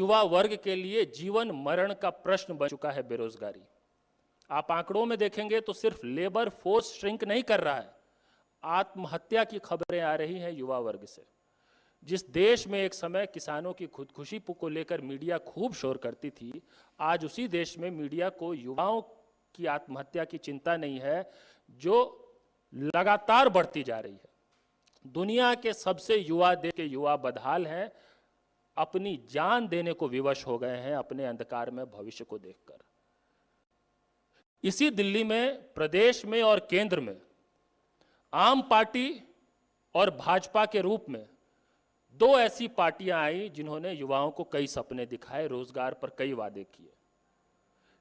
युवा वर्ग के लिए जीवन मरण का प्रश्न बन चुका है बेरोजगारी। आप आंकड़ों में देखेंगे तो सिर्फ लेबर फोर्स श्रिंक नहीं कर रहा है, आत्महत्या की खबरें आ रही हैं युवा वर्ग से। जिस देश में एक समय किसानों की खुदकुशी को लेकर मीडिया खूब शोर करती थी, आज उसी देश में मीडिया को युवाओं की आत्महत्या की चिंता नहीं है, जो लगातार बढ़ती जा रही है। दुनिया के सबसे युवा देश के युवा बदहाल हैं, अपनी जान देने को विवश हो गए हैं अपने अंधकार में भविष्य को देखकर। इसी दिल्ली में, प्रदेश में और केंद्र में आम पार्टी और भाजपा के रूप में दो ऐसी पार्टियां आई जिन्होंने युवाओं को कई सपने दिखाए, रोजगार पर कई वादे किए,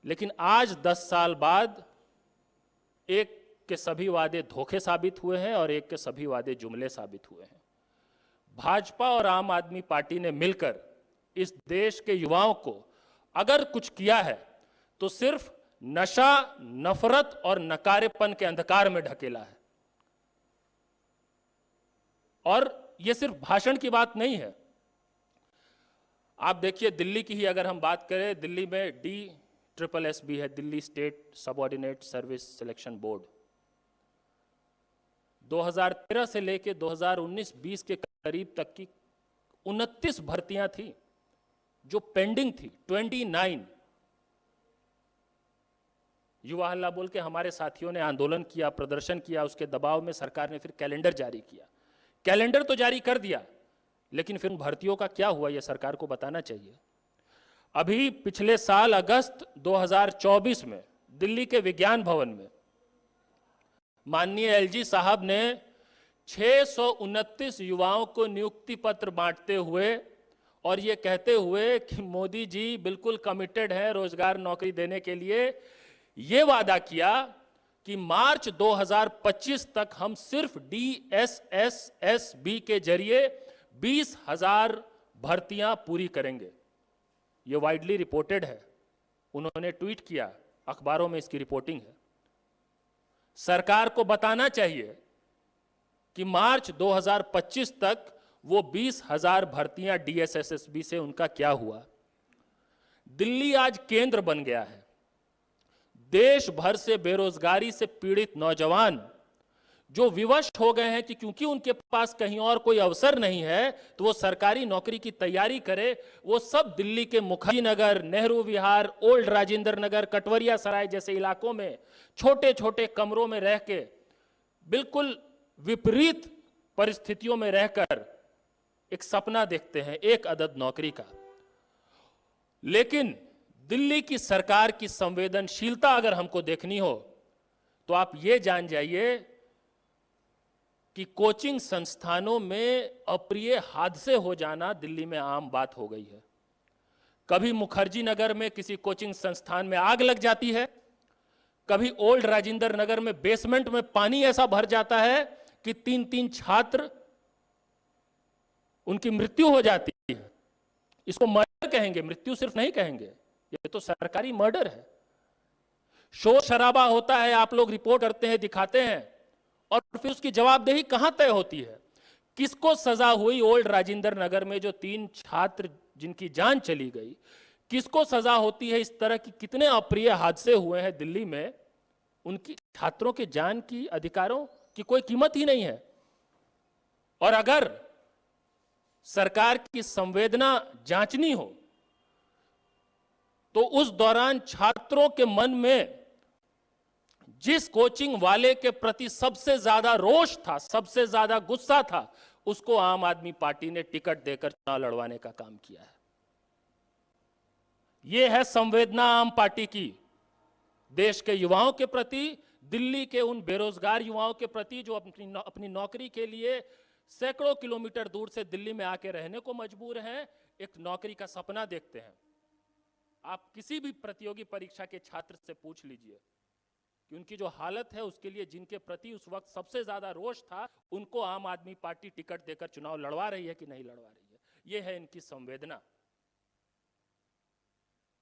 लेकिन आज 10 साल बाद एक के सभी वादे धोखे साबित हुए हैं और एक के सभी वादे जुमले साबित हुए हैं। भाजपा और आम आदमी पार्टी ने मिलकर इस देश के युवाओं को अगर कुछ किया है तो सिर्फ नशा, नफरत और नकारेपन के अंधकार में ढकेला है। और यह सिर्फ भाषण की बात नहीं है। आप देखिए, दिल्ली की ही अगर हम बात करें, दिल्ली में DSSB है, Delhi state subordinate service selection board. 2013 से लेकर 2019-20 के करीब तक की 29 भर्तियां थी जो पेंडिंग थी। 29 युवा हल्ला बोल के हमारे साथियों ने आंदोलन किया, प्रदर्शन किया, उसके दबाव में सरकार ने फिर कैलेंडर जारी किया। कैलेंडर तो जारी कर दिया, लेकिन फिर भर्तियों का क्या हुआ यह सरकार को बताना चाहिए। अभी पिछले साल अगस्त 2024 में दिल्ली के विज्ञान भवन में माननीय LG साहब ने 629 युवाओं को नियुक्ति पत्र बांटते हुए और ये कहते हुए कि मोदी जी बिल्कुल कमिटेड है रोजगार नौकरी देने के लिए, ये वादा किया कि मार्च 2025 तक हम सिर्फ DSSB के जरिए 20,000 भर्तियां पूरी करेंगे। ये वाइडली रिपोर्टेड है, उन्होंने ट्वीट किया, अखबारों में इसकी रिपोर्टिंग है। सरकार को बताना चाहिए कि मार्च 2025 तक वो 20,000 भर्तियां DSSB से उनका क्या हुआ। दिल्ली आज केंद्र बन गया है। देश भर से बेरोजगारी से पीड़ित नौजवान जो विवश हो गए हैं कि क्योंकि उनके पास कहीं और कोई अवसर नहीं है तो वो सरकारी नौकरी की तैयारी करे, वो सब दिल्ली के मुखर्जी नगर, नेहरू विहार, ओल्ड राजेंद्र नगर, कटवरिया सराय जैसे इलाकों में छोटे छोटे कमरों में रह के बिल्कुल विपरीत परिस्थितियों में रहकर एक सपना देखते हैं एक अदद नौकरी का। लेकिन दिल्ली की सरकार की संवेदनशीलता अगर हमको देखनी हो तो आप ये जान जाइए कि कोचिंग संस्थानों में अप्रिय हादसे हो जाना दिल्ली में आम बात हो गई है। कभी मुखर्जी नगर में किसी कोचिंग संस्थान में आग लग जाती है, कभी ओल्ड राजेंद्र नगर में बेसमेंट में पानी ऐसा भर जाता है कि 3-3 छात्र उनकी मृत्यु हो जाती है। इसको मर्डर कहेंगे, मृत्यु सिर्फ नहीं कहेंगे, ये तो सरकारी मर्डर है। शोर शराबा होता है, आप लोग रिपोर्ट करते हैं, दिखाते हैं, और फिर उसकी जवाबदेही कहां तय होती है? किसको सजा हुई ओल्ड राजेंद्र नगर में जो 3 छात्र जिनकी जान चली गई, किसको सजा होती है? इस तरह की कितने अप्रिय हादसे हुए हैं दिल्ली में, उनकी छात्रों के जान की, अधिकारों की कोई कीमत ही नहीं है। और अगर सरकार की संवेदना जांचनी हो तो उस दौरान छात्रों के मन में जिस कोचिंग वाले के प्रति सबसे ज्यादा रोष था, सबसे ज्यादा गुस्सा था, उसको आम आदमी पार्टी ने टिकट देकर चुनाव लड़वाने का काम किया है। यह है संवेदना आम पार्टी की देश के युवाओं के प्रति, दिल्ली के उन बेरोजगार युवाओं के प्रति जो अपनी नौकरी के लिए सैकड़ों किलोमीटर दूर से दिल्ली में आके रहने को मजबूर हैं, एक नौकरी का सपना देखते हैं। आप किसी भी प्रतियोगी परीक्षा के छात्र से पूछ लीजिए कि उनकी जो हालत है, उसके लिए जिनके प्रति उस वक्त सबसे ज्यादा रोष था, उनको आम आदमी पार्टी टिकट देकर चुनाव लड़वा रही है कि नहीं लड़वा रही है। यह है इनकी संवेदना।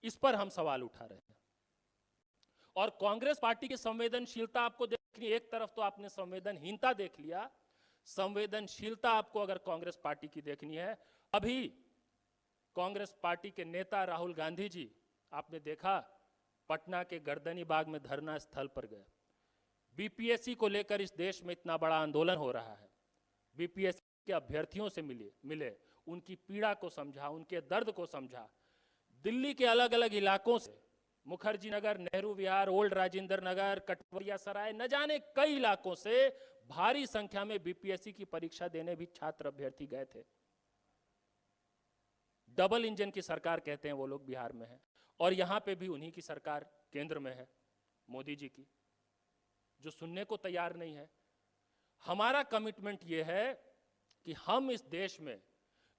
इस पर हम सवाल उठा रहे हैं। और कांग्रेस पार्टी की संवेदनशीलता आपको देखनी, एक तरफ तो आपने संवेदनहीनता देख लिया, संवेदनशीलता आपको अगर कांग्रेस पार्टी की देखनी है, अभी कांग्रेस पार्टी के नेता राहुल गांधी जी, आपने देखा पटना के गर्दनी बाग में धरना स्थल पर गए। बीपीएससी को लेकर इस देश में इतना बड़ा आंदोलन हो रहा है, बीपीएससी के अभ्यर्थियों से मिले, उनकी पीड़ा को समझा, उनके दर्द को समझा। दिल्ली के अलग अलग इलाकों से, मुखर्जी नगर, नेहरू विहार, ओल्ड राजेंद्र नगर, कटवरिया सराय, न जाने कई इलाकों से भारी संख्या में बीपीएससी की परीक्षा देने भी छात्र अभ्यर्थी गए थे। डबल इंजन की सरकार कहते हैं वो लोग बिहार में है, और यहां पे भी उन्हीं की सरकार केंद्र में है, मोदी जी की, जो सुनने को तैयार नहीं है। हमारा कमिटमेंट ये है कि हम इस देश में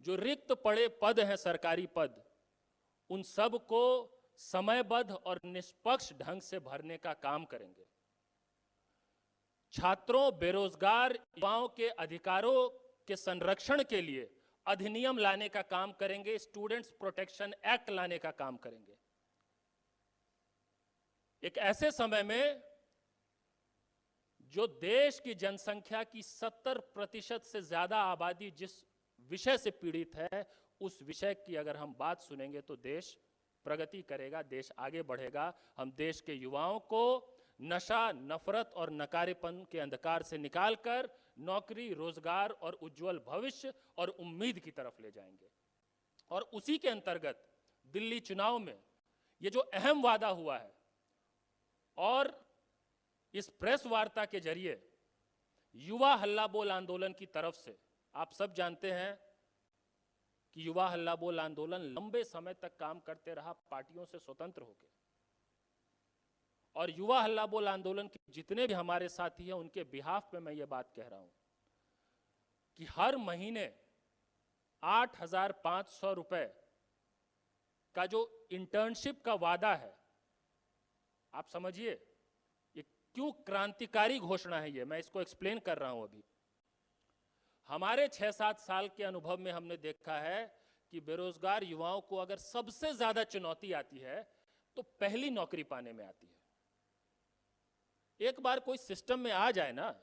जो रिक्त पड़े पद हैं, सरकारी पद, उन सब को समयबद्ध और निष्पक्ष ढंग से भरने का काम करेंगे। छात्रों, बेरोजगार युवाओं के अधिकारों के संरक्षण के लिए अधिनियम लाने का काम करेंगे, स्टूडेंट्स प्रोटेक्शन एक्ट लाने का काम करेंगे। एक ऐसे समय में जो देश की जनसंख्या की 70% से ज्यादा आबादी जिस विषय से पीड़ित है, उस विषय की अगर हम बात सुनेंगे तो देश प्रगति करेगा, देश आगे बढ़ेगा। हम देश के युवाओं को नशा, नफरत और नकारेपन के अंधकार से निकालकर नौकरी, रोजगार और उज्जवल भविष्य और उम्मीद की तरफ ले जाएंगे। और उसी के अंतर्गत दिल्ली चुनाव में ये जो अहम वादा हुआ है, और इस प्रेस वार्ता के जरिए युवा हल्ला बोल आंदोलन की तरफ से, आप सब जानते हैं कि युवा हल्ला बोल आंदोलन लंबे समय तक काम करते रहा पार्टियों से स्वतंत्र होकर, और युवा हल्ला बोल आंदोलन के जितने भी हमारे साथी हैं उनके बिहाफ पे मैं ये बात कह रहा हूं कि हर महीने 8,500 रुपए का जो इंटर्नशिप का वादा है, आप समझिए ये क्यों क्रांतिकारी घोषणा है। ये मैं इसको एक्सप्लेन कर रहा हूं। अभी हमारे 6-7 साल के अनुभव में हमने देखा है कि बेरोजगार युवाओं को अगर सबसे ज्यादा चुनौती आती है तो पहली नौकरी पाने में आती है। एक बार कोई सिस्टम में आ जाए ना,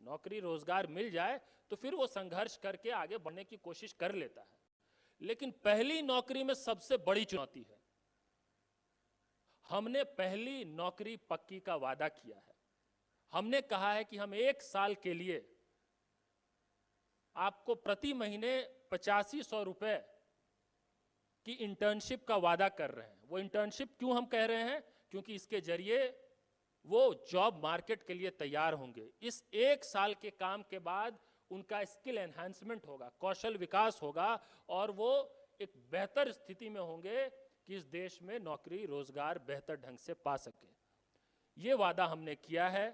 नौकरी रोजगार मिल जाए, तो फिर वो संघर्ष करके आगे बढ़ने की कोशिश कर लेता है, लेकिन पहली नौकरी में सबसे बड़ी चुनौती है। हमने पहली नौकरी पक्की का वादा किया है। हमने कहा है कि हम 1 साल के लिए आपको प्रति महीने 8500 रुपए की इंटर्नशिप का वादा कर रहे हैं। वो इंटर्नशिप क्यों हम कह रहे हैं? क्योंकि इसके जरिए वो जॉब मार्केट के लिए तैयार होंगे। इस 1 साल के काम के बाद उनका स्किल एनहांसमेंट होगा, कौशल विकास होगा, और वो एक बेहतर स्थिति में होंगे कि इस देश में नौकरी रोजगार बेहतर ढंग से पा सके। ये वादा हमने किया है।